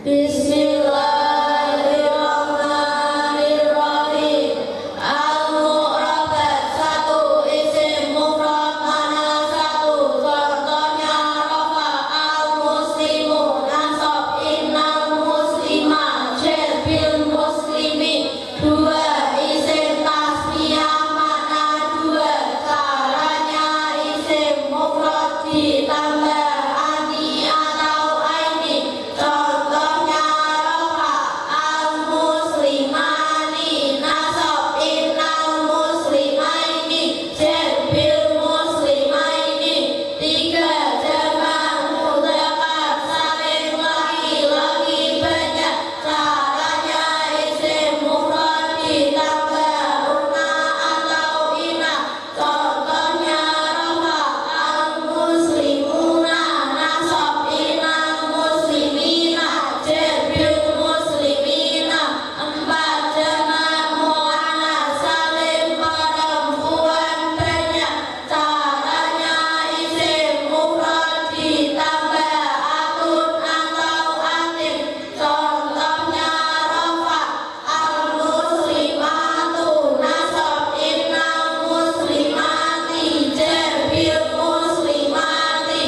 Bismillahirrahmanirrahim. Al-Mu'rabat satu, isim mufrad mana satu. Contohnya rafa al-muslimu, nasab innal muslima, jar bil muslimi. Dua, isim tasniyah mana dua. Caranya isim mufrad ditambah ani atau aini. Contohnya rafa al-muslimani, nasab innal muslimaini, jar bil muslimaini. Tiga, jamak mudzakkar salim laki-laki banyak. Caranya isim mufrad ditambah una atau ina. Contohnya rafa al-muslimuna, nasab innal muslimina, jar bil muslimina. Empat, jamak muannas salim perempuan banyak. Caranya isim mufrad ditambah atun atau atin. Contohnya rafa al-muslimatu, nasab innal muslimati, jar bil muslimati.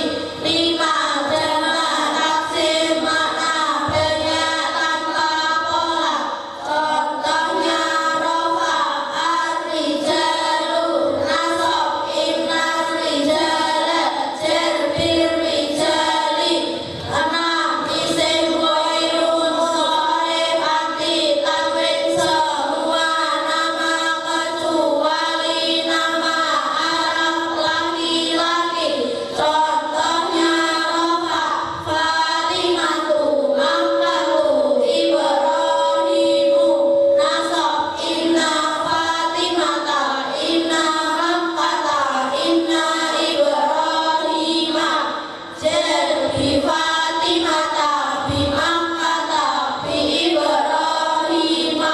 Lima, jamak taksir makna banyak tanpa pola. Contohnya rafa ar-rijalu, nasab innal rijala, jar bil rijali. Enam, isim ghairun sharif anti tanwin semua nama kecuali nama Arab laki-laki. Contohnya rafa Fatimatu, Makkatu, Ibrahimu, nasab inna Fatimata, inna Makkata, inna Ibrahima, jar bi Fatimata, bi Makkata, bi Ibrahima.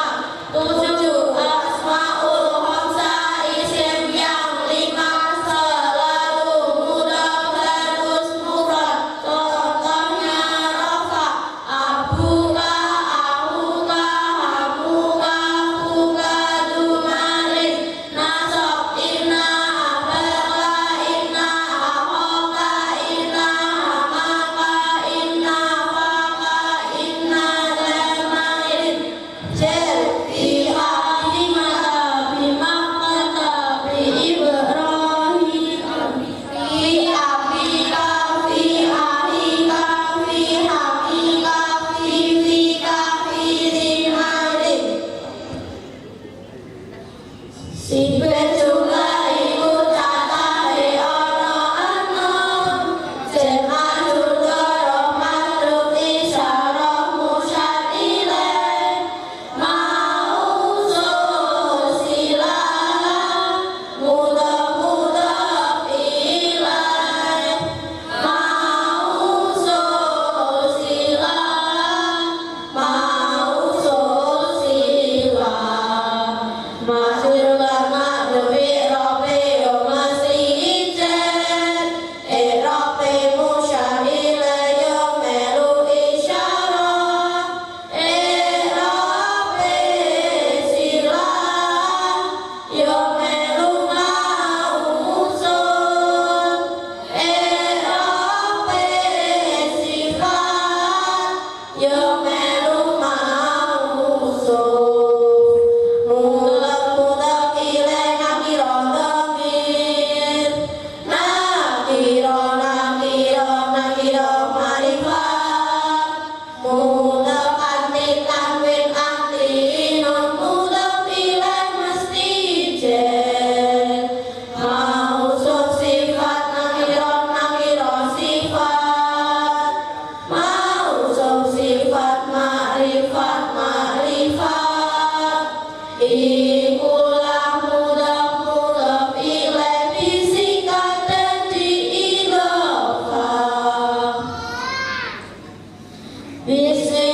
Tujuh, asmaul khamsah, isim yang lima selalu mudhaf harus mufrad. Contohnya rafa abuka, ahuka, hamuka, huka, dumarin, nasab inna abaka, inna ahoka, inna hamaka, inna faka, inna damarin, jar bi Fatimata, bi Makkata, bi Ibrahima, fi abika, fi ahika, fi hakika, fi fika, fi dimarin. Sibet juga iku catahe ana anom, sing majur doroh madruk isyarah musyadilah. Mausul silah, mudhaf ilaih. Mausul silah, mausul silah. Masih karena lebih robe yo masih ijen. Robe musyadilah yo melu isyarah. Robe silah yo melu mausul. Robe sifat yo melu mausul. Mudhaf ilaih nakira dhamir, nakira ma'rifat. Mudhaf anti tanwin anti nun, mudhaf ilaih mesti jen. Mausul sifat nakira sifat. Mausul sifat ma'rifat. Ikulah mudhaf ilaih disingkat dadi idhofah. Bismillah.